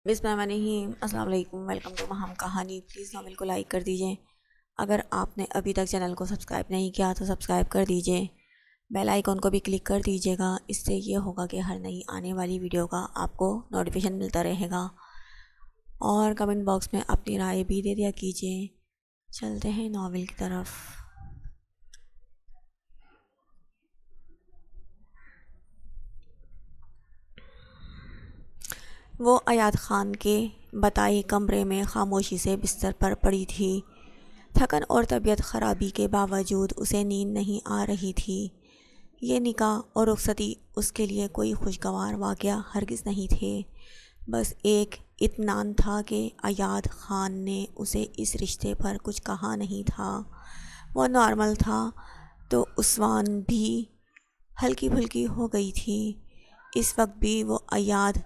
بسم اللہ الرحمن الرحیم۔ السلام علیکم، ویلکم ٹو مہام کہانی۔ پلیز ناول کو لائک کر دیجئے۔ اگر آپ نے ابھی تک چینل کو سبسکرائب نہیں کیا تو سبسکرائب کر دیجئے، بیل آئیکن کو بھی کلک کر دیجئے گا۔ اس سے یہ ہوگا کہ ہر نئی آنے والی ویڈیو کا آپ کو نوٹیفیکیشن ملتا رہے گا، اور کمنٹ باکس میں اپنی رائے بھی دے دیا کیجئے۔ چلتے ہیں ناول کی طرف۔ وہ ایاد خان کے بتائے کمرے میں خاموشی سے بستر پر پڑی تھی۔ تھکن اور طبیعت خرابی کے باوجود اسے نیند نہیں آ رہی تھی۔ یہ نکاح اور رخصتی اس کے لیے کوئی خوشگوار واقعہ ہرگز نہیں تھے، بس ایک اطمینان تھا کہ ایاد خان نے اسے اس رشتے پر کچھ کہا نہیں تھا۔ وہ نارمل تھا تو عثمان بھی ہلکی پھلکی ہو گئی تھی۔ اس وقت بھی وہ ایاد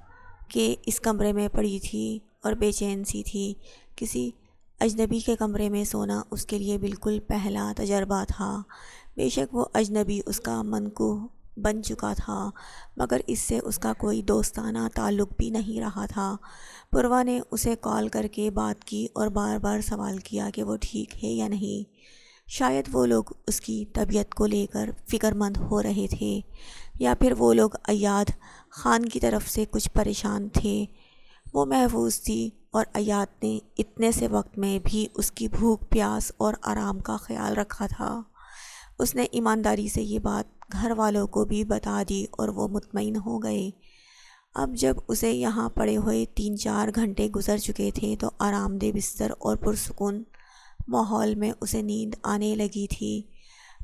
کے اس کمرے میں پڑی تھی اور بے چین سی تھی۔ کسی اجنبی کے کمرے میں سونا اس کے لیے بالکل پہلا تجربہ تھا۔ بے شک وہ اجنبی اس کا منکوح بن چکا تھا، مگر اس سے اس کا کوئی دوستانہ تعلق بھی نہیں رہا تھا۔ پوروا نے اسے کال کر کے بات کی اور بار بار سوال کیا کہ وہ ٹھیک ہے یا نہیں۔ شاید وہ لوگ اس کی طبیعت کو لے کر فکر مند ہو رہے تھے، یا پھر وہ لوگ ایاد خان کی طرف سے کچھ پریشان تھے۔ وہ محفوظ تھی، اور ایاد نے اتنے سے وقت میں بھی اس کی بھوک، پیاس اور آرام کا خیال رکھا تھا۔ اس نے ایمانداری سے یہ بات گھر والوں کو بھی بتا دی اور وہ مطمئن ہو گئے۔ اب جب اسے یہاں پڑے ہوئے 3-4 گھنٹے گزر چکے تھے تو آرام دہ بستر اور پرسکون ماحول میں اسے نیند آنے لگی تھی،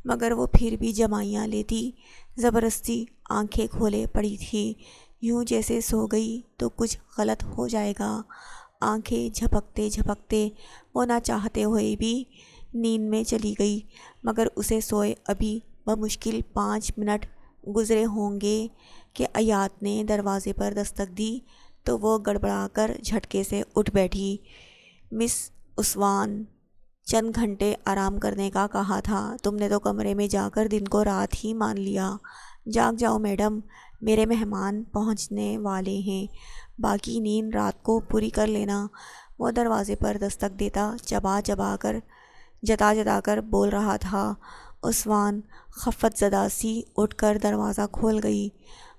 مگر وہ پھر بھی جمائیاں لیتی زبردستی آنکھیں کھولے پڑی تھی، یوں جیسے سو گئی تو کچھ غلط ہو جائے گا۔ آنکھیں جھپکتے جھپکتے وہ نہ چاہتے ہوئے بھی نیند میں چلی گئی، مگر اسے سوئے ابھی بمشکل 5 منٹ گزرے ہوں گے کہ ایاد نے دروازے پر دستک دی تو وہ گڑبڑا کر جھٹکے سے اٹھ بیٹھی۔ مس عثمان، چند گھنٹے آرام کرنے کا کہا تھا، تم نے تو کمرے میں جا کر دن کو رات ہی مان لیا۔ جاگ جاؤ میڈم، میرے مہمان پہنچنے والے ہیں، باقی نیند رات کو پوری کر لینا۔ وہ دروازے پر دستک دیتا چبا چبا کر جتا جتا کر بول رہا تھا۔ عثمان خفت زدہ سی اٹھ کر دروازہ کھول گئی۔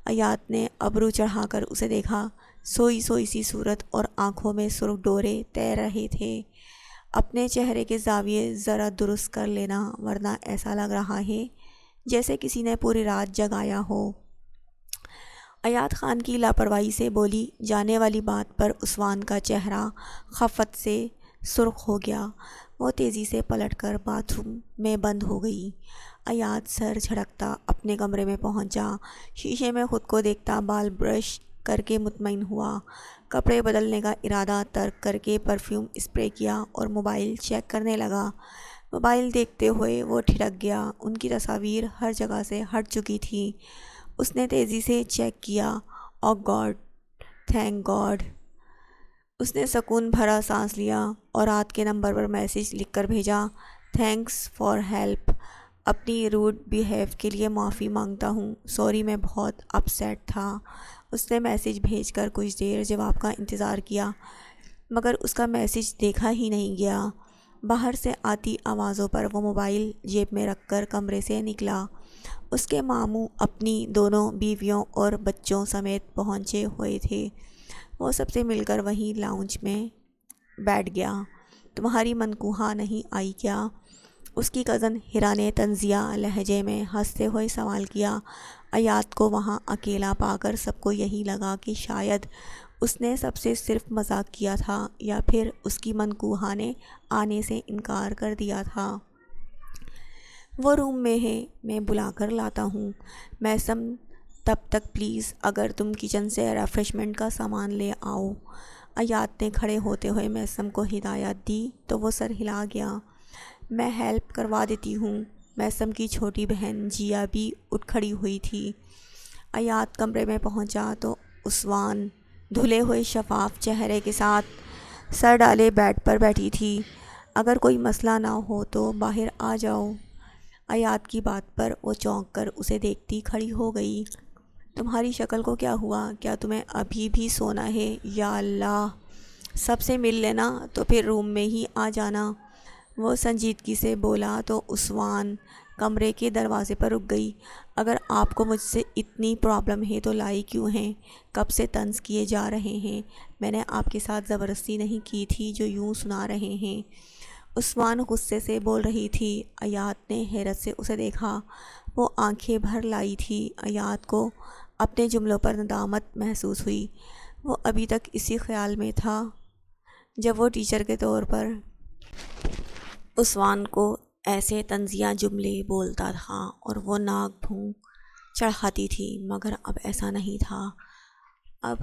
ایاد نے ابرو چڑھا کر اسے دیکھا۔ سوئی سوئی سی صورت اور آنکھوں میں سرخ ڈورے تیر رہے تھے۔ اپنے چہرے کے زاویے ذرا درست کر لینا، ورنہ ایسا لگ رہا ہے جیسے کسی نے پوری رات جگایا ہو۔ ایاد خان کی لاپرواہی سے بولی جانے والی بات پر عثمان کا چہرہ خفت سے سرخ ہو گیا۔ وہ تیزی سے پلٹ کر باتھ روم میں بند ہو گئی۔ ایاد سر جھٹکتا اپنے کمرے میں پہنچا، شیشے میں خود کو دیکھتا بال برش کر کے مطمئن ہوا۔ کپڑے بدلنے کا ارادہ ترک کر کے پرفیوم اسپرے کیا اور موبائل چیک کرنے لگا۔ موبائل دیکھتے ہوئے وہ ٹھڑک گیا، ان کی تصاویر ہر جگہ سے ہٹ چکی تھیں۔ اس نے تیزی سے چیک کیا، او گاڈ، تھینک گاڈ۔ اس نے سکون بھرا سانس لیا اور رات کے نمبر پر میسج لکھ کر بھیجا، تھینکس فار ہیلپ، اپنی روڈ بیہیو کے لیے معافی مانگتا ہوں، سوری میں بہت اپ سیٹ تھا۔ اس نے میسج بھیج کر کچھ دیر جواب کا انتظار کیا، مگر اس کا میسج دیکھا ہی نہیں گیا۔ باہر سے آتی آوازوں پر وہ موبائل جیب میں رکھ کر کمرے سے نکلا۔ اس کے ماموں اپنی دونوں بیویوں اور بچوں سمیت پہنچے ہوئے تھے۔ وہ سب سے مل کر وہیں لاؤنج میں بیٹھ گیا۔ تمہاری منکوحہ نہیں آئی کیا؟ اس کی کزن ہیرا نے طنزیہ لہجے میں ہنستے ہوئے سوال کیا۔ ایاد کو وہاں اکیلا پا کر سب کو یہی لگا کہ شاید اس نے سب سے صرف مذاق کیا تھا، یا پھر اس کی منکوحہ نے آنے سے انکار کر دیا تھا۔ وہ روم میں ہے، میں بلا کر لاتا ہوں۔ میسم، تب تک پلیز اگر تم کچن سے ریفریشمنٹ کا سامان لے آؤ۔ ایاد نے کھڑے ہوتے ہوئے میسم کو ہدایت دی تو وہ سر ہلا گیا۔ میں ہیلپ کروا دیتی ہوں۔ میسم کی چھوٹی بہن جیا بھی اٹھ کھڑی ہوئی تھی۔ ایاد کمرے میں پہنچا تو عثمان دھلے ہوئے شفاف چہرے کے ساتھ سر ڈالے بیڈ پر بیٹھی تھی۔ اگر کوئی مسئلہ نہ ہو تو باہر آ جاؤ۔ ایاد کی بات پر وہ چونک کر اسے دیکھتی کھڑی ہو گئی۔ تمہاری شکل کو کیا ہوا؟ کیا تمہیں ابھی بھی سونا ہے؟ یا اللہ، سب سے مل لینا تو پھر روم میں ہی آ جانا۔ وہ سنجیدگی سے بولا تو عثمان کمرے کے دروازے پر رک گئی۔ اگر آپ کو مجھ سے اتنی پرابلم ہے تو لائی کیوں ہیں؟ کب سے طنز کیے جا رہے ہیں؟ میں نے آپ کے ساتھ زبردستی نہیں کی تھی جو یوں سنا رہے ہیں۔ عثمان غصے سے بول رہی تھی۔ آیات نے حیرت سے اسے دیکھا۔ وہ آنکھیں بھر لائی تھی۔ آیات کو اپنے جملوں پر ندامت محسوس ہوئی۔ وہ ابھی تک اسی خیال میں تھا جب وہ ٹیچر کے طور پر عثمان کو ایسے طنزیہ جملے بولتا تھا اور وہ ناک بھون چڑھاتی تھی، مگر اب ایسا نہیں تھا۔ اب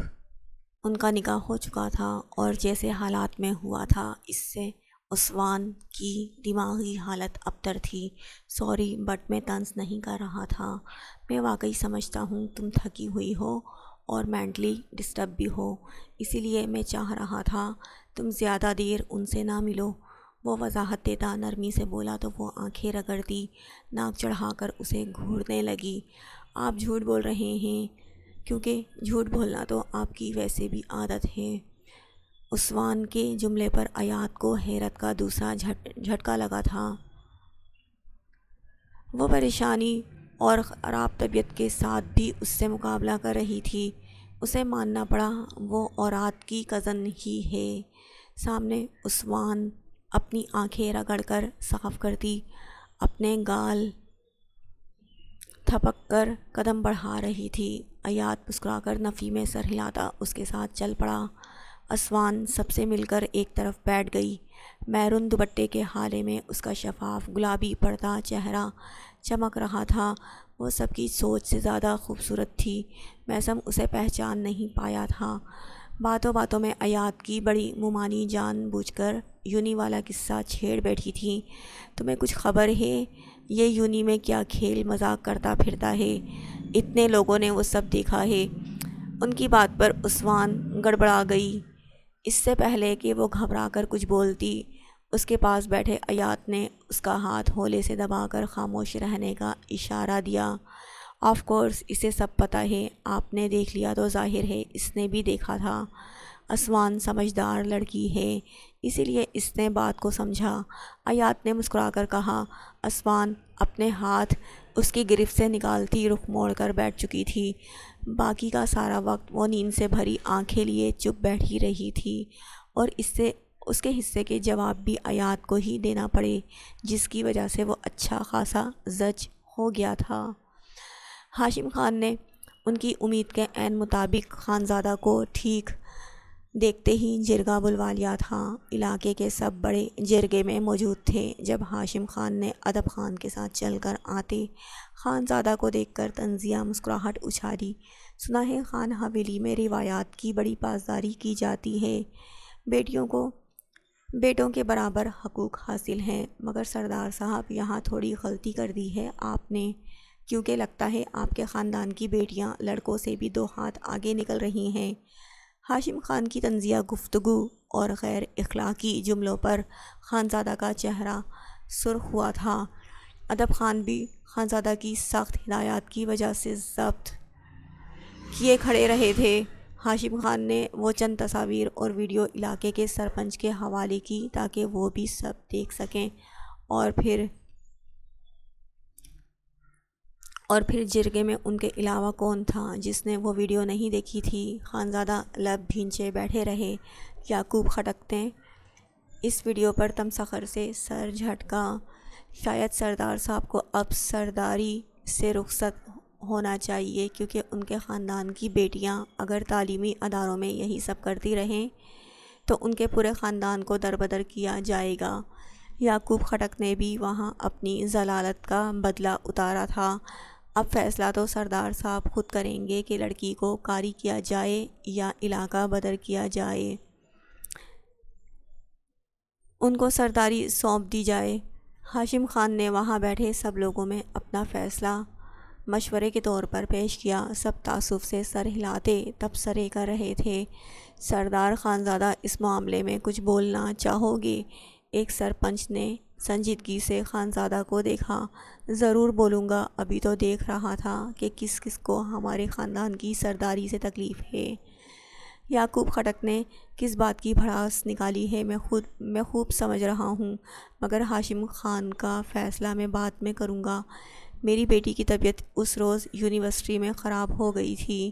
ان کا نکاح ہو چکا تھا اور جیسے حالات میں ہوا تھا اس سے عثمان کی دماغی حالت ابتر تھی۔ سوری بٹ میں طنز نہیں کر رہا تھا۔ میں واقعی سمجھتا ہوں تم تھکی ہوئی ہو اور مینٹلی ڈسٹرب بھی ہو، اسی لیے میں چاہ رہا تھا تم زیادہ دیر ان سے نہ ملو۔ وہ وضاحت دیتا نرمی سے بولا تو وہ آنکھیں رگڑتی ناک چڑھا کر اسے گھورنے لگی۔ آپ جھوٹ بول رہے ہیں، کیونکہ جھوٹ بولنا تو آپ کی ویسے بھی عادت ہے۔ عثمان کے جملے پر آیات کو حیرت کا دوسرا جھٹکا لگا تھا۔ وہ پریشانی اور خراب طبیعت کے ساتھ بھی اس سے مقابلہ کر رہی تھی۔ اسے ماننا پڑا، وہ اورات کی کزن ہی ہے۔ سامنے عثمان اپنی آنکھیں رگڑ کر صاف کرتی، اپنے گال تھپک کر قدم بڑھا رہی تھی۔ آیات مسکرا کر نفی میں سر ہلاتا اس کے ساتھ چل پڑا۔ عثمان سب سے مل کر ایک طرف بیٹھ گئی۔ میرون دوپٹے کے حالے میں اس کا شفاف گلابی پردہ چہرہ چمک رہا تھا۔ وہ سب کی سوچ سے زیادہ خوبصورت تھی۔ میثم اسے پہچان نہیں پایا تھا۔ باتوں باتوں میں آیات کی بڑی مومانی جان بوجھ کر یونی والا قصہ چھیڑ بیٹھی تھی۔ تمہیں کچھ خبر ہے یہ یونی میں کیا کھیل مذاق کرتا پھرتا ہے؟ اتنے لوگوں نے وہ سب دیکھا ہے۔ ان کی بات پر عثمان گڑبڑا گئی۔ اس سے پہلے کہ وہ گھبرا کر کچھ بولتی، اس کے پاس بیٹھے آیات نے اس کا ہاتھ ہولے سے دبا کر خاموش رہنے کا اشارہ دیا۔ آف کورس اسے سب پتہ ہے، آپ نے دیکھ لیا تو ظاہر ہے اس نے بھی دیکھا تھا۔ عثمان سمجھدار لڑکی ہے، اسی لیے اس نے بات کو سمجھا۔ آیات نے مسکرا کر کہا۔ عثمان اپنے ہاتھ اس کی گرفت سے نکالتی رخ موڑ کر بیٹھ چکی تھی۔ باقی کا سارا وقت وہ نیند سے بھری آنکھیں لیے چپ بیٹھی رہی تھی اور اس کے حصے کے جواب بھی آیات کو ہی دینا پڑے، جس کی وجہ سے وہ اچھا خاصا زج ہو گیا تھا۔ ہاشم خان نے ان کی امید کے عین مطابق خانزادہ کو ٹھیک دیکھتے ہی جرگہ بلوا لیا تھا۔ علاقے کے سب بڑے جرگے میں موجود تھے۔ جب ہاشم خان نے ادب خان کے ساتھ چل کر آتے خانزادہ کو دیکھ کر طنزیہ مسکراہٹ اچھالی۔ سنا ہے خان حویلی میں روایات کی بڑی پاسداری کی جاتی ہے، بیٹیوں کو بیٹوں کے برابر حقوق حاصل ہیں، مگر سردار صاحب یہاں تھوڑی غلطی کر دی ہے آپ نے، کیونکہ لگتا ہے آپ کے خاندان کی بیٹیاں لڑکوں سے بھی 2 ہاتھ آگے نکل رہی ہیں۔ ہاشم خان کی طنزیہ گفتگو اور غیر اخلاقی جملوں پر خانزادہ کا چہرہ سرخ ہوا تھا۔ ادب خان بھی خانزادہ کی سخت ہدایات کی وجہ سے ضبط کیے کھڑے رہے تھے۔ ہاشم خان نے وہ چند تصاویر اور ویڈیو علاقے کے سرپنچ کے حوالے کی تاکہ وہ بھی سب دیکھ سکیں، اور پھر جرگے میں ان کے علاوہ کون تھا جس نے وہ ویڈیو نہیں دیکھی تھی؟ خانزادہ لب بھینچے بیٹھے رہے۔ یعقوب خٹک نے اس ویڈیو پر تمسخر سے سر جھٹکا۔ شاید سردار صاحب کو اب سرداری سے رخصت ہونا چاہیے، کیونکہ ان کے خاندان کی بیٹیاں اگر تعلیمی اداروں میں یہی سب کرتی رہیں تو ان کے پورے خاندان کو دربدر کیا جائے گا۔ یعقوب خٹک نے بھی وہاں اپنی ضلالت کا بدلہ اتارا تھا۔ اب فیصلہ تو سردار صاحب خود کریں گے کہ لڑکی کو قاری کیا جائے یا علاقہ بدر کیا جائے، ان کو سرداری سونپ دی جائے۔ ہاشم خان نے وہاں بیٹھے سب لوگوں میں اپنا فیصلہ مشورے کے طور پر پیش کیا۔ سب تعصب سے سر ہلاتے تبصرے کر رہے تھے۔ سردار خانزادہ اس معاملے میں کچھ بولنا چاہو گے؟ ایک سرپنچ نے سنجیدگی سے خانزادہ کو دیکھا۔ ضرور بولوں گا، ابھی تو دیکھ رہا تھا کہ کس کس کو ہمارے خاندان کی سرداری سے تکلیف ہے۔ یعقوب خٹک نے کس بات کی بھڑاس نکالی ہے میں خوب سمجھ رہا ہوں، مگر ہاشم خان کا فیصلہ میں بعد میں کروں گا۔ میری بیٹی کی طبیعت اس روز یونیورسٹی میں خراب ہو گئی تھی،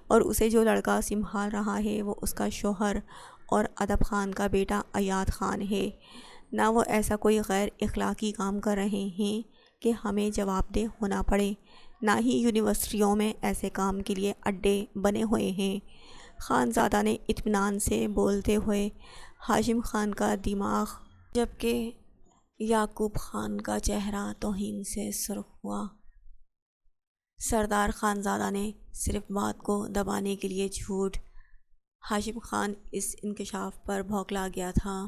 اور اسے جو لڑکا سنبھال رہا ہے وہ اس کا شوہر اور ادب خان کا بیٹا ایاد خان ہے۔ نہ وہ ایسا کوئی غیر اخلاقی کام کر رہے ہیں کہ ہمیں جواب دہ ہونا پڑے، نہ ہی یونیورسٹیوں میں ایسے کام کے لیے اڈے بنے ہوئے ہیں۔ خانزادہ نے اطمینان سے بولتے ہوئے ہاشم خان کا دماغ، جبکہ یعقوب خان کا چہرہ توہین سے سرخ ہوا۔ سردار خانزادہ نے صرف بات کو دبانے کے لیے جھوٹ۔ ہاشم خان اس انکشاف پر بھوکلا گیا تھا۔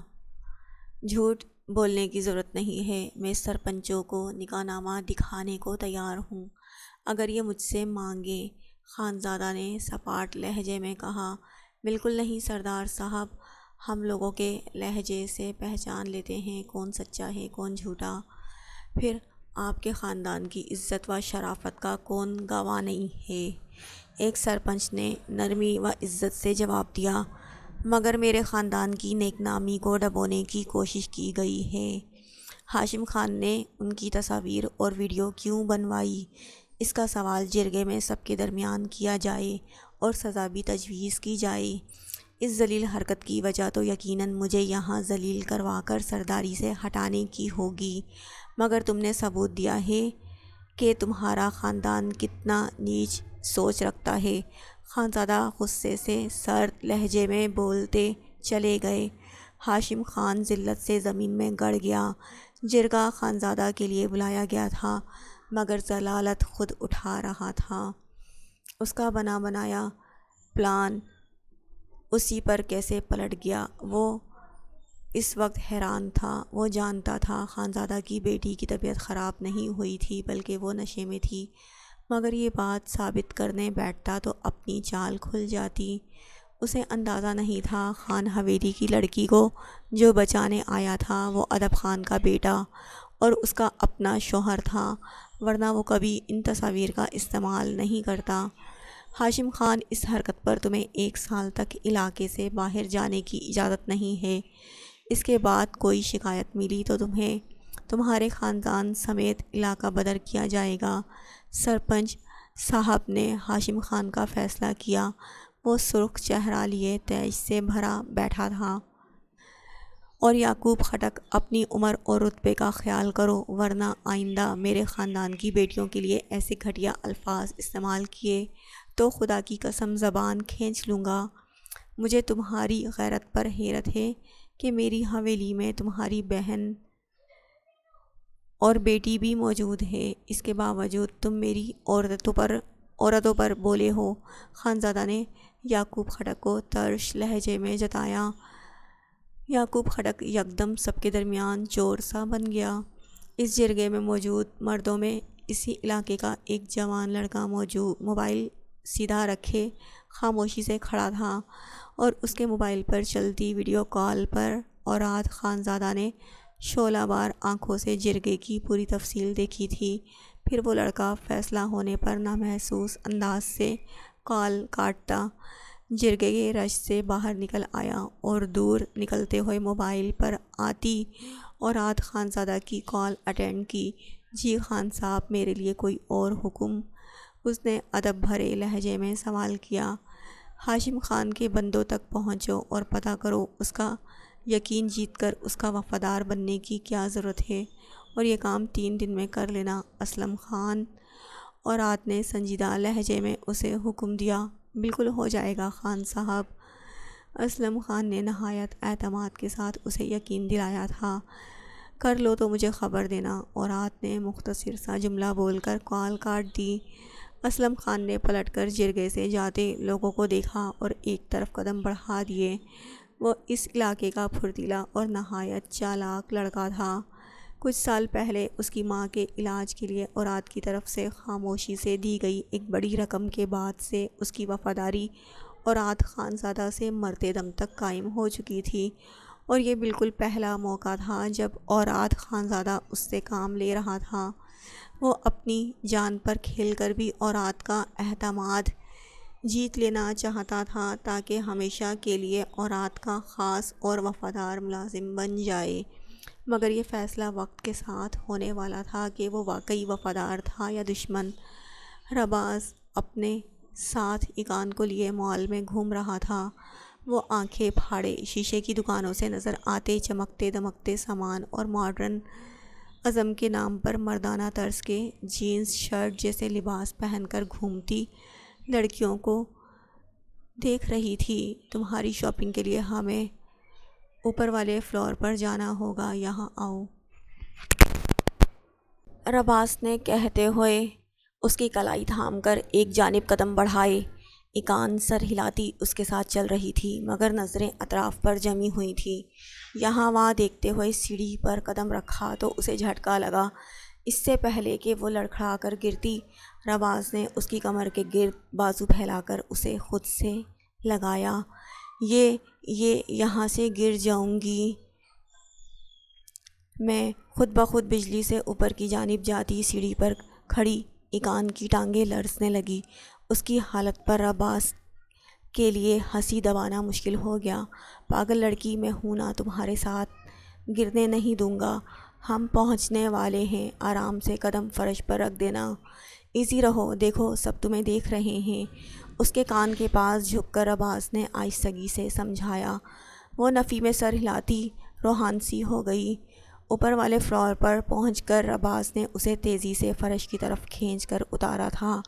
جھوٹ بولنے کی ضرورت نہیں ہے، میں سرپنچوں کو نکاح نامہ دکھانے کو تیار ہوں، اگر یہ مجھ سے مانگے۔ خانزادہ نے سپاٹ لہجے میں کہا۔ بالکل نہیں سردار صاحب، ہم لوگوں کے لہجے سے پہچان لیتے ہیں کون سچا ہے کون جھوٹا۔ پھر آپ کے خاندان کی عزت و شرافت کا کون گواہ نہیں ہے؟ ایک سرپنچ نے نرمی و عزت سے جواب دیا۔ مگر میرے خاندان کی نیک نامی کو ڈبونے کی کوشش کی گئی ہے۔ ہاشم خان نے ان کی تصاویر اور ویڈیو کیوں بنوائی؟ اس کا سوال جرگے میں سب کے درمیان کیا جائے اور سزا بھی تجویز کی جائے۔ اس ذلیل حرکت کی وجہ تو یقیناً مجھے یہاں ذلیل کروا کر سرداری سے ہٹانے کی ہوگی، مگر تم نے ثبوت دیا ہے کہ تمہارا خاندان کتنا نیچ سوچ رکھتا ہے۔ خانزادہ غصے سے سرد لہجے میں بولتے چلے گئے۔ ہاشم خان ذلت سے زمین میں گڑ گیا۔ جرگہ خانزادہ کے لیے بلایا گیا تھا، مگر ضلالت خود اٹھا رہا تھا۔ اس کا بنا بنایا پلان اسی پر کیسے پلٹ گیا، وہ اس وقت حیران تھا۔ وہ جانتا تھا خانزادہ کی بیٹی کی طبیعت خراب نہیں ہوئی تھی بلکہ وہ نشے میں تھی، مگر یہ بات ثابت کرنے بیٹھتا تو اپنی چال کھل جاتی۔ اسے اندازہ نہیں تھا خان حویلی کی لڑکی کو جو بچانے آیا تھا وہ ادب خان کا بیٹا اور اس کا اپنا شوہر تھا، ورنہ وہ کبھی ان تصاویر کا استعمال نہیں کرتا۔ ہاشم خان، اس حرکت پر تمہیں 1 سال تک علاقے سے باہر جانے کی اجازت نہیں ہے۔ اس کے بعد کوئی شکایت ملی تو تمہیں تمہارے خاندان سمیت علاقہ بدر کیا جائے گا۔ سرپنچ صاحب نے ہاشم خان کا فیصلہ کیا۔ وہ سرخ چہرہ لیے تیش سے بھرا بیٹھا تھا۔ اور یعقوب خٹک، اپنی عمر اور رتبے کا خیال کرو، ورنہ آئندہ میرے خاندان کی بیٹیوں کے لیے ایسے گھٹیا الفاظ استعمال کیے تو خدا کی قسم زبان کھینچ لوں گا۔ مجھے تمہاری غیرت پر حیرت ہے کہ میری حویلی میں تمہاری بہن اور بیٹی بھی موجود ہے، اس کے باوجود تم میری عورتوں پر بولے ہو۔ خانزادہ نے یعقوب خٹک کو ترش لہجے میں جتایا۔ یعقوب خٹک یکدم سب کے درمیان چور سا بن گیا۔ اس جرگے میں موجود مردوں میں اسی علاقے کا ایک جوان لڑکا موبائل سیدھا رکھے خاموشی سے کھڑا تھا، اور اس کے موبائل پر چلتی ویڈیو کال پر اوراد خانزادہ نے شعلہ بار آنکھوں سے جرگے کی پوری تفصیل دیکھی تھی۔ پھر وہ لڑکا فیصلہ ہونے پر نامحسوس انداز سے کال کاٹتا جرگے کے رش سے باہر نکل آیا اور دور نکلتے ہوئے موبائل پر آتی اوراد خانزادہ کی کال اٹینڈ کی۔ جی خان صاحب، میرے لیے کوئی اور حکم؟ اس نے ادب بھرے لہجے میں سوال کیا۔ ہاشم خان کے بندوں تک پہنچو اور پتہ کرو اس کا یقین جیت کر اس کا وفادار بننے کی کیا ضرورت ہے، اور یہ کام 3 دن میں کر لینا۔ اسلم خان اوراد نے سنجیدہ لہجے میں اسے حکم دیا۔ بالکل ہو جائے گا خان صاحب۔ اسلم خان نے نہایت اعتماد کے ساتھ اسے یقین دلایا تھا۔ کر لو تو مجھے خبر دینا۔ اوراد نے مختصر سا جملہ بول کر کال کاٹ دی۔ اسلم خان نے پلٹ کر جرگے سے جاتے لوگوں کو دیکھا اور ایک طرف قدم بڑھا دیے۔ وہ اس علاقے کا پھرتیلا اور نہایت چالاک لڑکا تھا۔ کچھ سال پہلے اس کی ماں کے علاج کے لیے اوراد کی طرف سے خاموشی سے دی گئی ایک بڑی رقم کے بعد سے اس کی وفاداری اوراد خانزادہ سے مرتے دم تک قائم ہو چکی تھی۔ اور یہ بالکل پہلا موقع تھا جب اوراد خانزادہ اس سے کام لے رہا تھا۔ وہ اپنی جان پر کھیل کر بھی اوراد کا اعتماد جیت لینا چاہتا تھا تاکہ ہمیشہ کے لیے اوراد کا خاص اور وفادار ملازم بن جائے، مگر یہ فیصلہ وقت کے ساتھ ہونے والا تھا کہ وہ واقعی وفادار تھا یا دشمن۔ رباز اپنے ساتھ ایقان کو لیے مال میں گھوم رہا تھا۔ وہ آنکھیں پھاڑے شیشے کی دکانوں سے نظر آتے چمکتے دمکتے سامان اور ماڈرن ازم کے نام پر مردانہ طرز کے جینز شرٹ جیسے لباس پہن کر گھومتی لڑکیوں کو دیکھ رہی تھی۔ تمہاری شاپنگ کے لیے ہمیں اوپر والے فلور پر جانا ہوگا، یہاں آؤ، رباس نے کہتے ہوئے اس کی کلائی تھام کر ایک جانب قدم بڑھائے۔ ایقان سر ہلاتی اس کے ساتھ چل رہی تھی مگر نظریں اطراف پر جمی ہوئی تھیں۔ یہاں وہاں دیکھتے ہوئے سیڑھی پر قدم رکھا تو اسے جھٹکا لگا۔ اس سے پہلے کہ وہ لڑکھڑا کر گرتی، رباز نے اس کی کمر کے گرد بازو پھیلا کر اسے خود سے لگایا۔ یہ یہاں سے گر جاؤں گی میں۔ خود بخود بجلی سے اوپر کی جانب جاتی سیڑھی پر کھڑی ایقان کی ٹانگیں لرزنے لگی۔ اس کی حالت پر رباز کے لیے ہنسی دبانا مشکل ہو گیا۔ پاگل لڑکی، میں ہوں نا، تمہارے ساتھ گرنے نہیں دوں گا، ہم پہنچنے والے ہیں، آرام سے قدم فرش پر رکھ دینا، ایزی رہو، دیکھو سب تمہیں دیکھ رہے ہیں، اس کے کان کے پاس جھک کر رباز نے آہستگی سے سمجھایا۔ وہ نفی میں سر ہلاتی روحان سی ہو گئی۔ اوپر والے فلور پر پہنچ کر رباز نے اسے تیزی سے فرش کی طرف کھینچ کر اتارا تھا،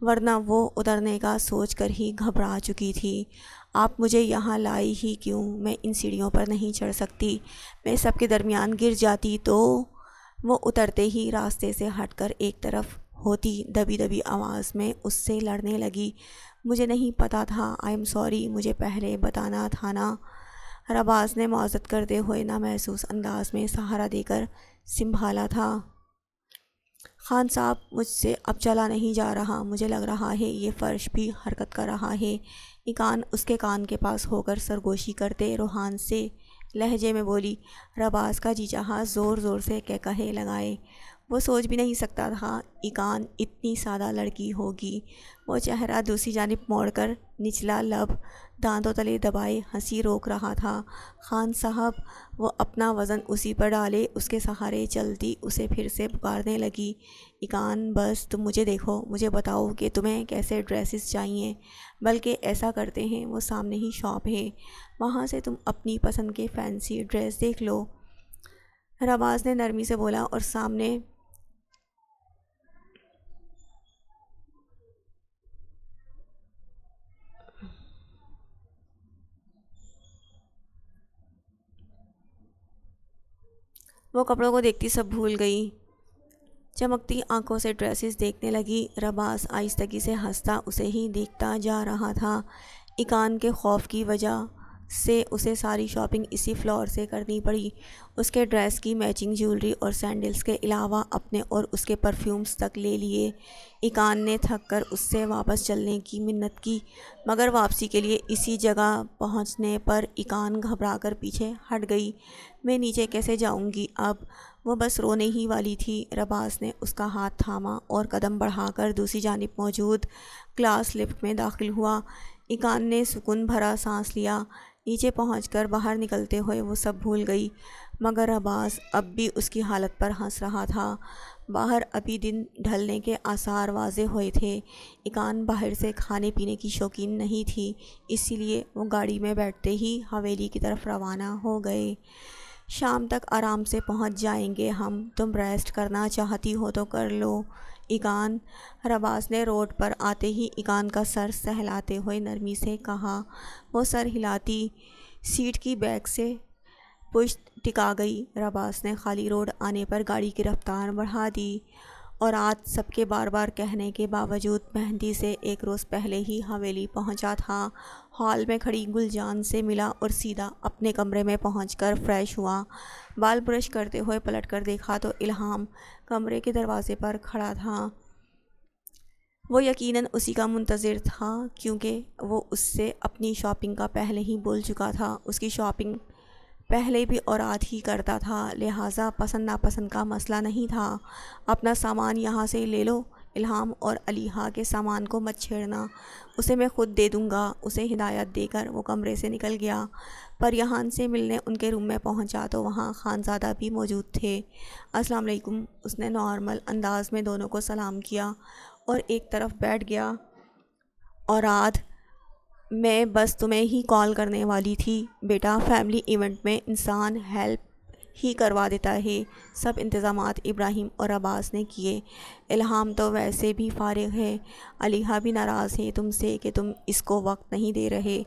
ورنہ وہ اترنے کا سوچ کر ہی گھبرا چکی تھی۔ آپ مجھے یہاں لائے ہی کیوں؟ میں ان سیڑھیوں پر نہیں چڑھ سکتی، میں سب کے درمیان گر جاتی تو۔ وہ اترتے ہی راستے سے ہٹ کر ایک طرف ہوتی دبی دبی آواز میں اس سے لڑنے لگی۔ مجھے نہیں پتہ تھا، آئی ایم سوری، مجھے پہلے بتانا تھا نا، رباز نے معذرت کرتے ہوئے نامحسوس انداز میں سہارا دے کر سنبھالا تھا۔ خان صاحب، مجھ سے اب چلا نہیں جا رہا، مجھے لگ رہا ہے یہ فرش بھی حرکت کر رہا ہے۔ ایقان اس کے کان کے پاس ہو کر سرگوشی کرتے روحان سے لہجے میں بولی۔ رباز کا جی چاہا زور زور سے کہے لگائے۔ وہ سوچ بھی نہیں سکتا تھا ایقان اتنی سادہ لڑکی ہوگی۔ وہ چہرہ دوسری جانب موڑ کر نچلا لب دانتوں تلے دبائے ہنسی روک رہا تھا۔ خان صاحب، وہ اپنا وزن اسی پر ڈالے اس کے سہارے چلتی اسے پھر سے پکارنے لگی۔ ایقان، بس تم مجھے دیکھو، مجھے بتاؤ کہ تمہیں کیسے ڈریسز چاہئیں، بلکہ ایسا کرتے ہیں، وہ سامنے ہی شاپ ہے، وہاں سے تم اپنی پسند کے فینسی ڈریس دیکھ لو، رباز نے نرمی سے بولا اور سامنے وہ کپڑوں کو دیکھتی سب بھول گئی، چمکتی آنکھوں سے ڈریسز دیکھنے لگی۔ رباز آہستگی سے ہنستا اسے ہی دیکھتا جا رہا تھا۔ ایقان کے خوف کی وجہ سے اسے ساری شاپنگ اسی فلور سے کرنی پڑی۔ اس کے ڈریس کی میچنگ جیولری اور سینڈلز کے علاوہ اپنے اور اس کے پرفیومز تک لے لیے۔ ایقان نے تھک کر اس سے واپس چلنے کی منت کی، مگر واپسی کے لیے اسی جگہ پہنچنے پر ایقان گھبرا کر پیچھے ہٹ گئی۔ میں نیچے کیسے جاؤں گی اب؟ وہ بس رونے ہی والی تھی۔ رباز نے اس کا ہاتھ تھاما اور قدم بڑھا کر دوسری جانب موجود گلاس لفٹ میں داخل ہوا۔ ایقان نے سکون بھرا سانس لیا۔ نیچے پہنچ کر باہر نکلتے ہوئے وہ سب بھول گئی، مگر رباز اب بھی اس کی حالت پر ہنس رہا تھا۔ باہر ابھی دن ڈھلنے کے آثار واضح ہوئے تھے۔ ایقان باہر سے کھانے پینے کی شوقین نہیں تھی، اسی لیے وہ گاڑی میں بیٹھتے ہی حویلی کی طرف روانہ ہو گئے۔ شام تک آرام سے پہنچ جائیں گے ہم، تم ریسٹ کرنا چاہتی ہو تو کر لو ایقان، رباز نے روڈ پر آتے ہی ایقان کا سر سہلاتے ہوئے نرمی سے کہا۔ وہ سر ہلاتی سیٹ کی بیک سے پشت ٹکا گئی۔ رباز نے خالی روڈ آنے پر گاڑی کی رفتار بڑھا دی اور آج سب کے بار بار کہنے کے باوجود مہندی سے ایک روز پہلے ہی حویلی پہنچا تھا۔ ہال میں کھڑی گل جان سے ملا اور سیدھا اپنے کمرے میں پہنچ کر فریش ہوا۔ بال برش کرتے ہوئے پلٹ کر دیکھا تو الہام کمرے کے دروازے پر کھڑا تھا۔ وہ یقیناً اسی کا منتظر تھا کیونکہ وہ اس سے اپنی شاپنگ کا پہلے ہی بول چکا تھا۔ اس کی شاپنگ پہلے بھی اورات ہی کرتا تھا، لہٰذا پسند ناپسند کا مسئلہ نہیں تھا۔ اپنا سامان یہاں سے لے لو، الہام اور علیحہ کے سامان کو مت چھیڑنا، اسے میں خود دے دوں گا۔ اسے ہدایت دے کر وہ کمرے سے نکل گیا۔ پریان سے ملنے ان کے روم میں پہنچا تو وہاں خانزادہ بھی موجود تھے۔ السلام علیکم، اس نے نارمل انداز میں دونوں کو سلام کیا اور ایک طرف بیٹھ گیا۔ اوراد، میں بس تمہیں ہی کال کرنے والی تھی بیٹا، فیملی ایونٹ میں انسان ہیلپ ہی کروا دیتا ہے۔ سب انتظامات ابراہیم اور عباس نے کیے۔ الہام تو ویسے بھی فارغ ہے، علیحہ بھی ناراض ہے تم سے کہ تم اس کو وقت نہیں دے رہے۔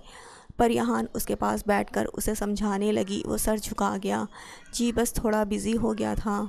پریان اس کے پاس بیٹھ کر اسے سمجھانے لگی۔ وہ سر جھکا گیا، جی بس تھوڑا بزی ہو گیا تھا۔